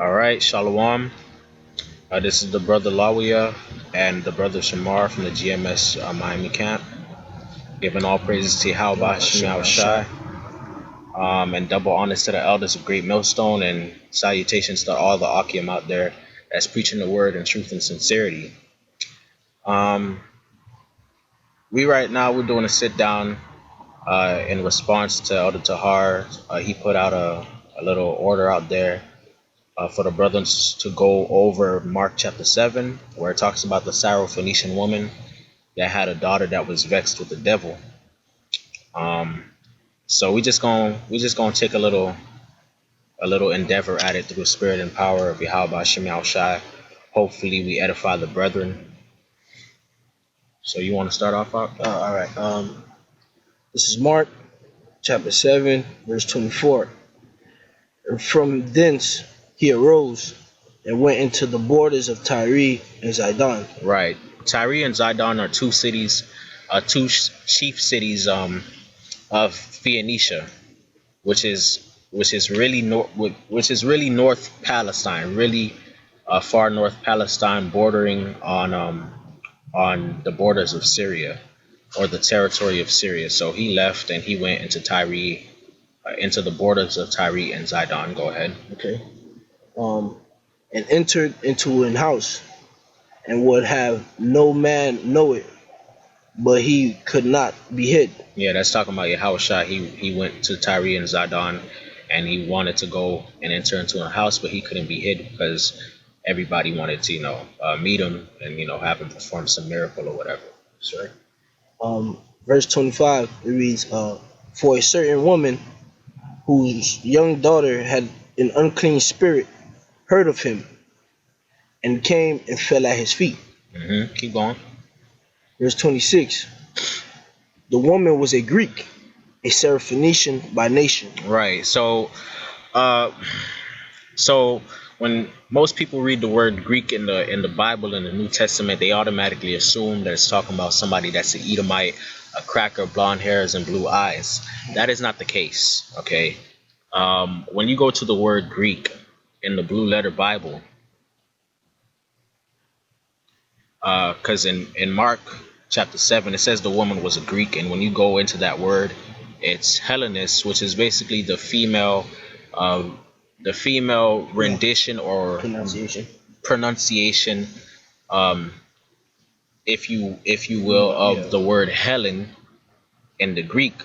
All right, Shalom. This is the brother Lawia and the brother Shamar from the GMS Miami camp, giving all praises to Yahawah Bahasham Yahawashi, and double honors to the elders of Great Millstone, and salutations to all the ahchyam out there that's preaching the word in truth and sincerity. We right now we're doing a sit down in response to Elder Tahar. He put out a little order out there for the brothers to go over Mark chapter 7, where it talks about the Syrophoenician woman that had a daughter that was vexed with the devil. So we just gonna take a little endeavor at it through the spirit and power of Yahawah Bahasham Yahawashi. Hopefully we edify the brethren. So you want to start off? All right. This is Mark chapter 7, verse 24. And from thence he arose and went into the borders of Tyre and Zidon. Right. Tyre and Zidon are two cities, two chief cities of Phoenicia, which is really North Palestine, really far North Palestine, bordering on the borders of Syria, or the territory of Syria. So he left and he went into Tyre, into the borders of Tyre and Zidon. Go ahead. Okay. And entered into an house, and would have no man know it, but he could not be hid. Yeah, that's talking about Yahawashi. He went to Tyre and Zidon, and he wanted to go and enter into a house, but he couldn't be hid because everybody wanted to, meet him and, have him perform some miracle or whatever. Sorry. Verse 25, it reads, for a certain woman whose young daughter had an unclean spirit heard of him, and came and fell at his feet. Keep going. Verse 26, the woman was a Greek, a Syrophoenician by nation. Right. So when most people read the word Greek in the Bible, in the New Testament, they automatically assume that it's talking about somebody that's an Edomite, a cracker, blonde hairs, and blue eyes. That is not the case. Okay. When you go to the word Greek in the Blue Letter Bible, because in Mark chapter 7 it says the woman was a Greek, and when you go into that word, it's Hellenist, which is basically the female rendition or pronunciation, if you will, of the word Helen in the Greek.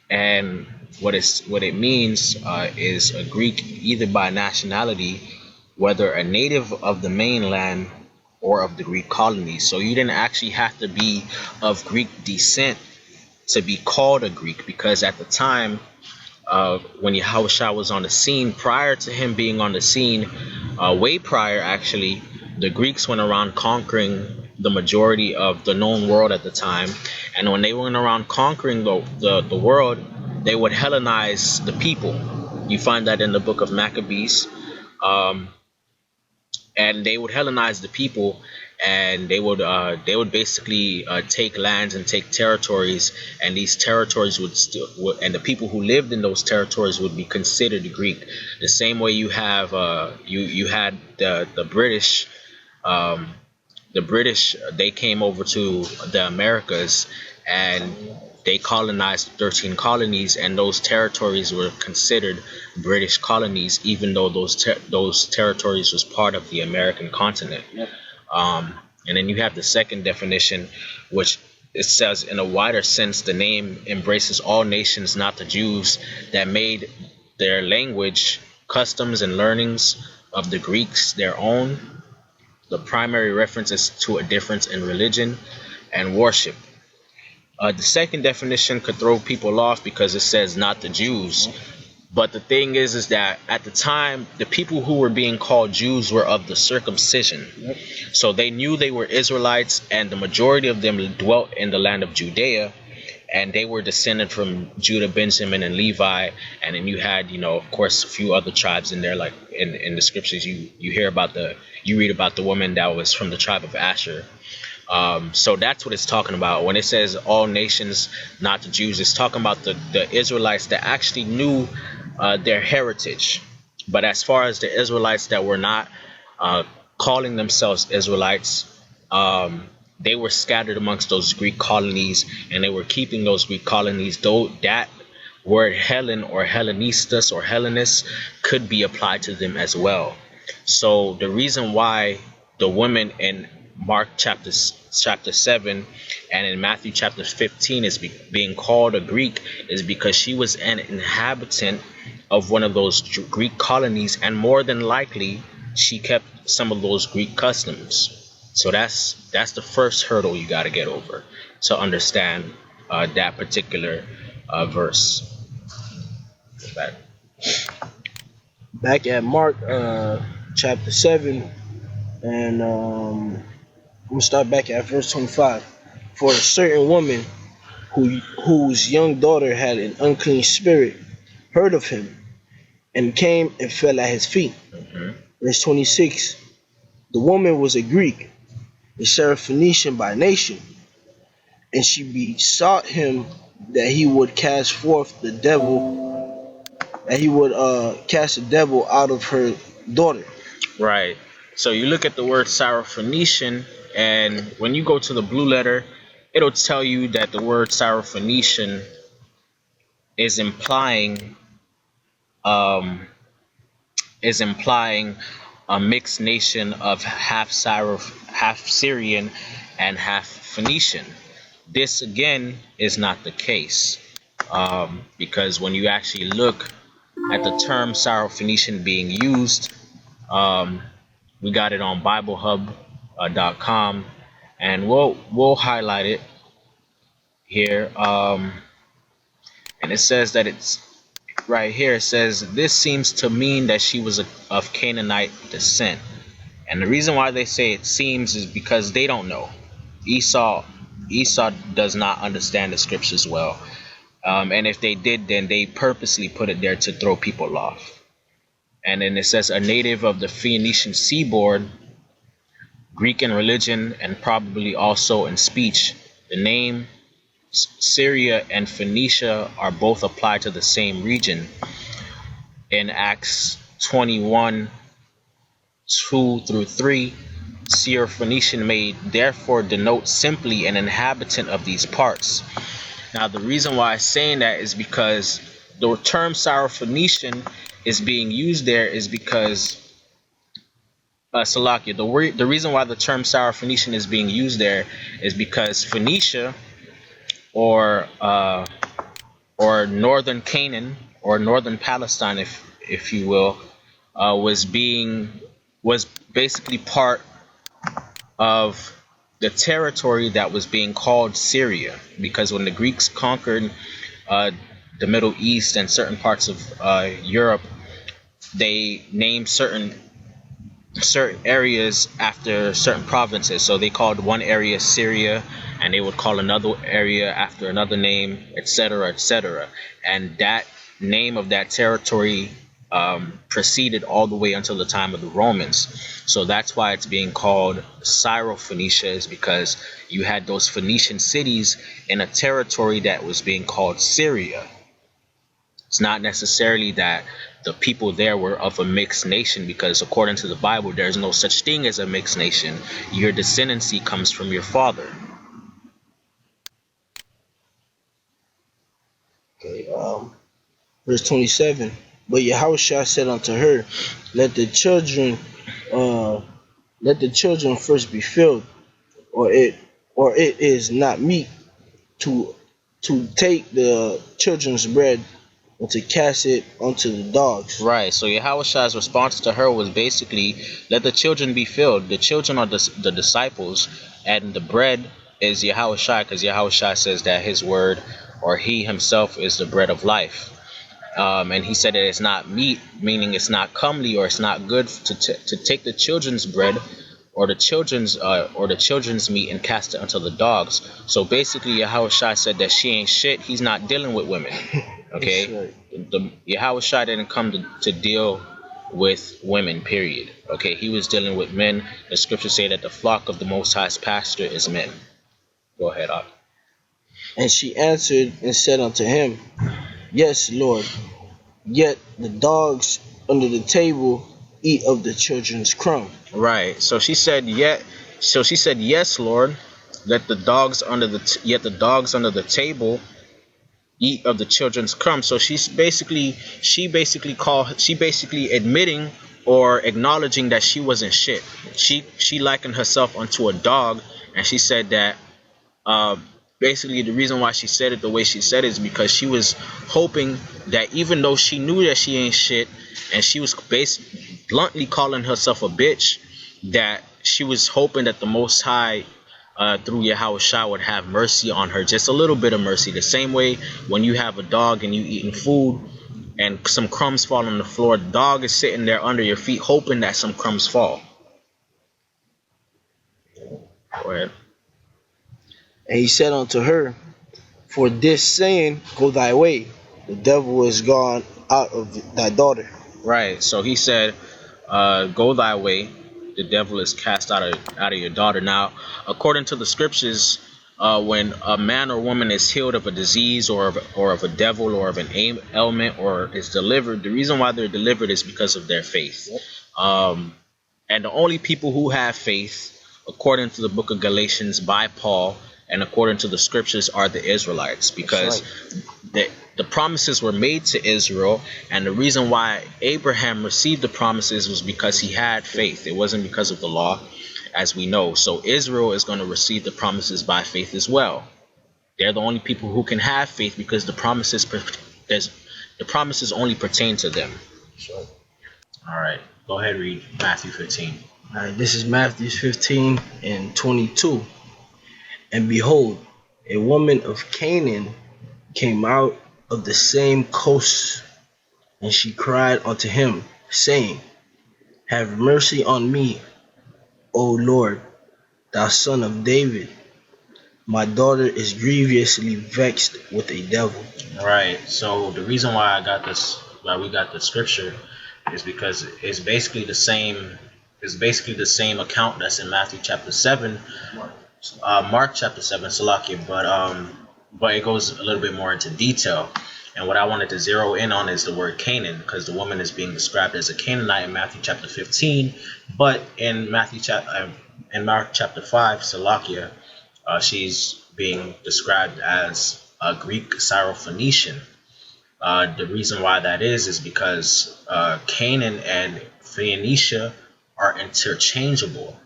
And what it means is a Greek either by nationality, whether a native of the mainland or of the Greek colonies. So you didn't actually have to be of Greek descent to be called a Greek, because at the time when Yahawashi was on the scene, prior to him being on the scene, way prior actually, the Greeks went around conquering the majority of the known world at the time. And when they went around conquering the world, they would Hellenize the people. You find that in the book of Maccabees. And they would Hellenize the people, and they would basically take lands and take territories, and these territories and the people who lived in those territories would be considered Greek. The same way you have you had the British. The British, they came over to the Americas, and they colonized 13 colonies, and those territories were considered British colonies, even though those territories was part of the American continent. Yep. And then you have the second definition, which it says, in a wider sense, the name embraces all nations, not the Jews, that made their language, customs, and learnings of the Greeks their own. The primary reference is to a difference in religion and worship. The second definition could throw people off because it says not the Jews. But the thing is that at the time, the people who were being called Jews were of the circumcision. Yep. So they knew they were Israelites, and the majority of them dwelt in the land of Judea, and they were descended from Judah, Benjamin, and Levi. And then you had, of course, a few other tribes in there, like in the scriptures, you read about the woman that was from the tribe of Asher. So that's what it's talking about when it says all nations, not the Jews. It's talking about the Israelites that actually knew their heritage. But as far as the Israelites that were not uh, calling themselves Israelites, they were scattered amongst those Greek colonies, and they were keeping those Greek colonies. Though that word Hellen or Hellenistus or Hellenist could be applied to them as well. So the reason why the women in Mark chapter 7 and in Matthew chapter 15 is being called a Greek is because she was an inhabitant of one of those Greek colonies, and more than likely she kept some of those Greek customs. So that's the first hurdle you got to get over to understand that particular verse. Back. Back at Mark chapter 7, and I'm gonna start back at verse 25. For a certain woman whose young daughter had an unclean spirit heard of him, and came and fell at his feet. Mhm. Verse 26. The woman was a Greek, a Syrophoenician by nation, and she besought him that he would cast forth the devil, that he would cast the devil out of her daughter. Right. So you look at the word Syrophoenician, and when you go to the blue letter, it'll tell you that the word Syrophoenician is um, implying a mixed nation of half Syrian, and half Phoenician. This again is not the case, because when you actually look at the term Syrophoenician being used, um, we got it on BibleHub.com, and we'll highlight it here. And it says that it's right here. It says this seems to mean that she was of Canaanite descent. And the reason why they say it seems is because they don't know. Esau Esau does not understand the scriptures well. And if they did, then they purposely put it there to throw people off. And then it says a native of the Phoenician seaboard, Greek in religion and probably also in speech. The name Syria and Phoenicia are both applied to the same region. In Acts 21 2 through 3, Syrophoenician may therefore denote simply an inhabitant of these parts. Now, the reason why I'm saying that is because the term Syrophoenician is being used there is because Salakia, the reason why the term Syrophoenician is being used there is because Phoenicia, or northern Canaan, or northern Palestine, if you will, was basically part of the territory that was being called Syria, because when the Greeks conquered uh, the Middle East and certain parts of Europe, they named certain areas after certain provinces. So they called one area Syria, and they would call another area after another name, etc., etc. And that name of that territory proceeded all the way until the time of the Romans. So that's why it's being called Syrophoenicia, is because you had those Phoenician cities in a territory that was being called Syria. It's not necessarily that the people there were of a mixed nation, because according to the Bible, there's no such thing as a mixed nation. Your descendancy comes from your father. Okay, verse 27. But Yahushua said unto her, Let the children, uh, let the children first be filled, or it is not meet to take the children's bread and to cast it unto the dogs. Right. So Yahawah's response to her was basically, let the children be filled. The children are the disciples, and the bread is Yahawah, because Yahawah says that his word, or he himself, is the bread of life. And he said that it's not meat, meaning it's not comely, or it's not good to take the children's bread, or the children's meat, and cast it unto the dogs. So basically, Yahawah said that she ain't shit. He's not dealing with women. Okay, the Yahawah didn't come to deal with women. Period. Okay, he was dealing with men. The scriptures say that the flock of the Most High's pastor is men. Go ahead, Ak. And she answered and said unto him, Yes, Lord, yet the dogs under the table eat of the children's crumb. Right. So she said, yes, Lord. Let the dogs under yet the dogs under the table eat of the children's crumbs. So she basically admitting or acknowledging that she wasn't shit. She likened herself unto a dog, and she said that uh, basically the reason why she said it the way she said it is because she was hoping that even though she knew that she ain't shit, and she was bluntly calling herself a bitch, that she was hoping that the Most High through Yahawah would have mercy on her, just a little bit of mercy. The same way when you have a dog and you eating food and some crumbs fall on the floor, the dog is sitting there under your feet hoping that some crumbs fall. Go ahead. And he said unto her, For this saying, go thy way. The devil is gone out of thy daughter. Right. So he said, go thy way. The devil is cast out of your daughter. Now, according to the scriptures, when a man or woman is healed of a disease or of a devil or of an ailment or is delivered, the reason why they're delivered is because of their faith. And the only people who have faith, according to the book of Galatians by Paul, and according to the scriptures, are the Israelites, because the promises were made to Israel, and the reason why Abraham received the promises was because he had faith. It wasn't because of the law, as we know. So Israel is going to receive the promises by faith as well. They're the only people who can have faith because the promises only pertain to them. Sure. All right, go ahead, read Matthew 15. All right, this is Matthew 15 and 22. And behold, a woman of Canaan came out of the same coast, and she cried unto him, saying, Have mercy on me, O Lord, thou son of David. My daughter is grievously vexed with a devil. Right. So the reason why we got the scripture, is because it's basically the same. It's basically the same account that's in Matthew chapter 7, Mark chapter 7, Salach, but it goes a little bit more into detail. And what I wanted to zero in on is the word Canaan, because the woman is being described as a Canaanite in Matthew chapter 15, but in Mark chapter 5, Salakia, she's being described as a Greek Syrophoenician. The reason why that is because Canaan and Phoenicia are interchangeable.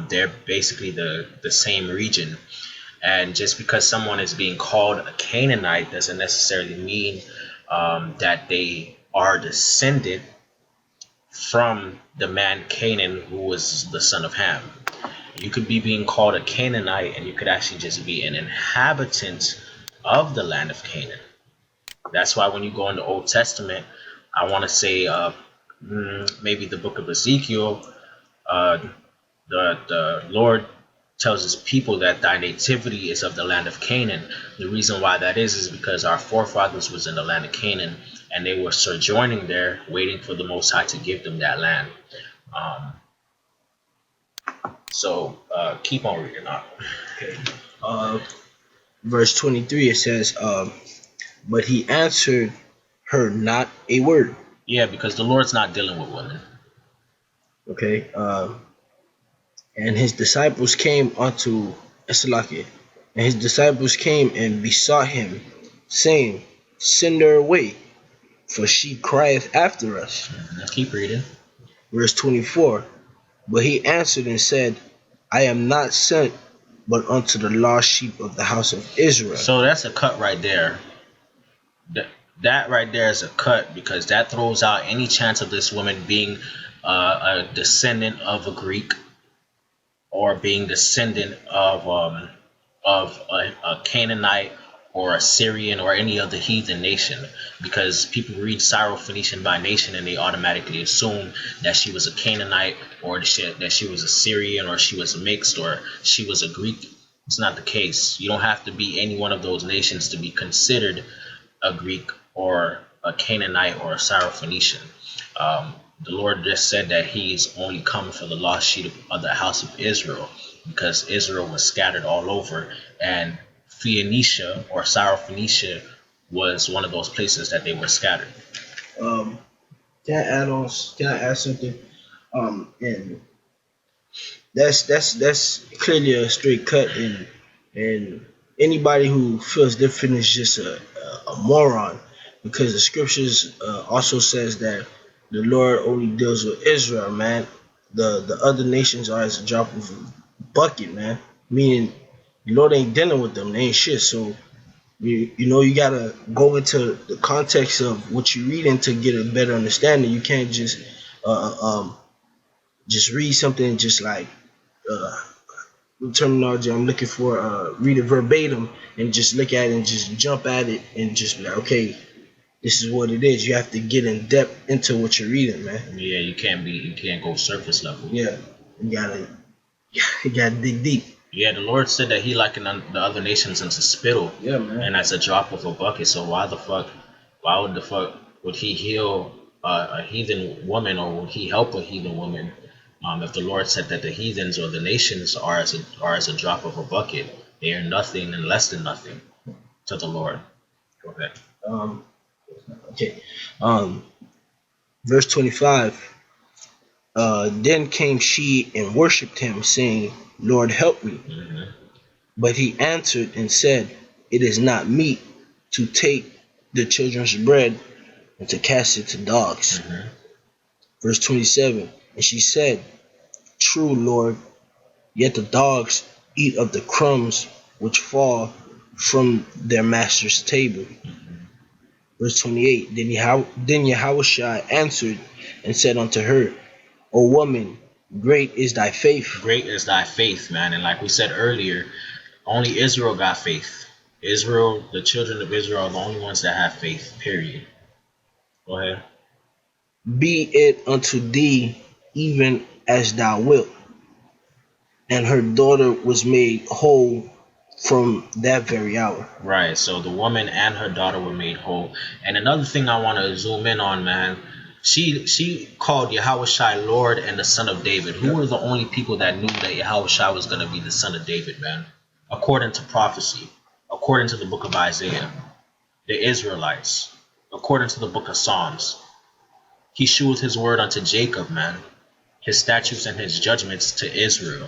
They're basically the same region. And just because someone is being called a Canaanite doesn't necessarily mean that they are descended from the man Canaan, who was the son of Ham. You could be being called a Canaanite, and you could actually just be an inhabitant of the land of Canaan. That's why when you go in the Old Testament, I want to say maybe the book of Ezekiel, the Lord tells his people that thy nativity is of the land of Canaan. The reason why that is because our forefathers was in the land of Canaan, and they were sojourning there, waiting for the Most High to give them that land. So keep on reading on. Okay. Verse 23, it says, But he answered her not a word. Yeah, because the Lord's not dealing with women. Okay. And his disciples came unto Salach, and his disciples came and besought him, saying, Send her away, for she crieth after us. Let's keep reading. Verse 24, But he answered and said, I am not sent but unto the lost sheep of the house of Israel. So that's a cut right there. That right there is a cut, because that throws out any chance of this woman being a descendant of a Greek, or being descendant of a Canaanite or a Syrian or any other heathen nation, because people read Syrophoenician by nation and they automatically assume that she was a Canaanite, or that she was a Syrian, or she was mixed, or she was a Greek. It's not the case. You don't have to be any one of those nations to be considered a Greek or a Canaanite or a Syrophoenician. The Lord just said that he is only coming for the lost sheep of the house of Israel, because Israel was scattered all over, and Phoenicia or Syrophoenicia was one of those places that they were scattered. Can I add something? And that's clearly a straight cut, and anybody who feels different is just a moron, because the scriptures also says that the Lord only deals with Israel, man. The other nations are as a drop of a bucket, man. Meaning the Lord ain't dealing with them. They ain't shit. So you gotta go into the context of what you reading to get a better understanding. You can't just read something and just like uh, the terminology I'm looking for, read it verbatim and just look at it and just jump at it and just be like, okay, this is what it is. You have to get in depth into what you're reading, man. Yeah, you can't go surface level. Yeah, you gotta you gotta dig deep. Yeah, the Lord said that He likened the other nations into spittle, Yeah, man. and that's a drop of a bucket. So why would He heal a heathen woman, or would He help a heathen woman? If the Lord said that the heathens or the nations are as a drop of a bucket, they are nothing and less than nothing to the Lord. Go ahead. Um, okay. Um, verse 25. Then came she and worshipped him, saying, Lord, help me. Mm-hmm. But he answered and said, It is not meet to take the children's bread and to cast it to dogs. Mm-hmm. Verse 27. And she said, True, Lord, yet the dogs eat of the crumbs which fall from their master's table. Verse 28. Then Yahawashi answered and said unto her, O woman, great is thy faith. Great is thy faith, man. And like we said earlier, only Israel got faith. Israel, the children of Israel, are the only ones that have faith, period. Go ahead. Be it unto thee even as thou wilt. And her daughter was made whole from that very hour. Right. So the woman and her daughter were made whole. And another thing I want to zoom in on, man, she called Yahawashi Lord and the Son of David. Who were the only people that knew that Yahawashi was going to be the Son of David, man? According to prophecy, according to the book of Isaiah, the Israelites, according to the book of Psalms. He shewed his word unto Jacob, man, his statutes and his judgments to Israel.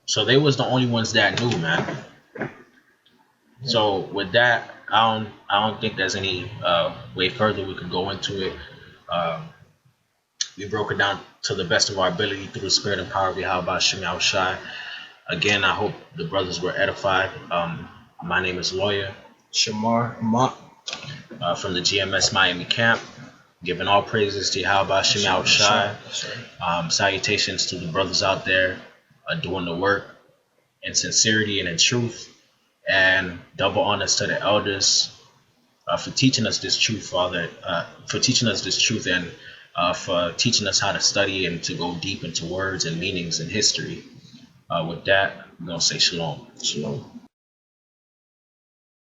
So they was the only ones that knew, man. So with that, I don't think there's any way further we could go into it. We broke it down to the best of our ability through the spirit and power of Yahawah Bahasham Yahawashi. Again, I hope the brothers were edified. My name is Lawyer Shamar Mott from the GMS Miami camp. Giving all praises to Yahawah Bahasham Yahawashi. Salutations to the brothers out there doing the work in sincerity and in truth. And double honors to the elders for teaching us this truth, Father, for teaching us this truth and for teaching us how to study and to go deep into words and meanings and history. With that, I'm going to say shalom. Shalom.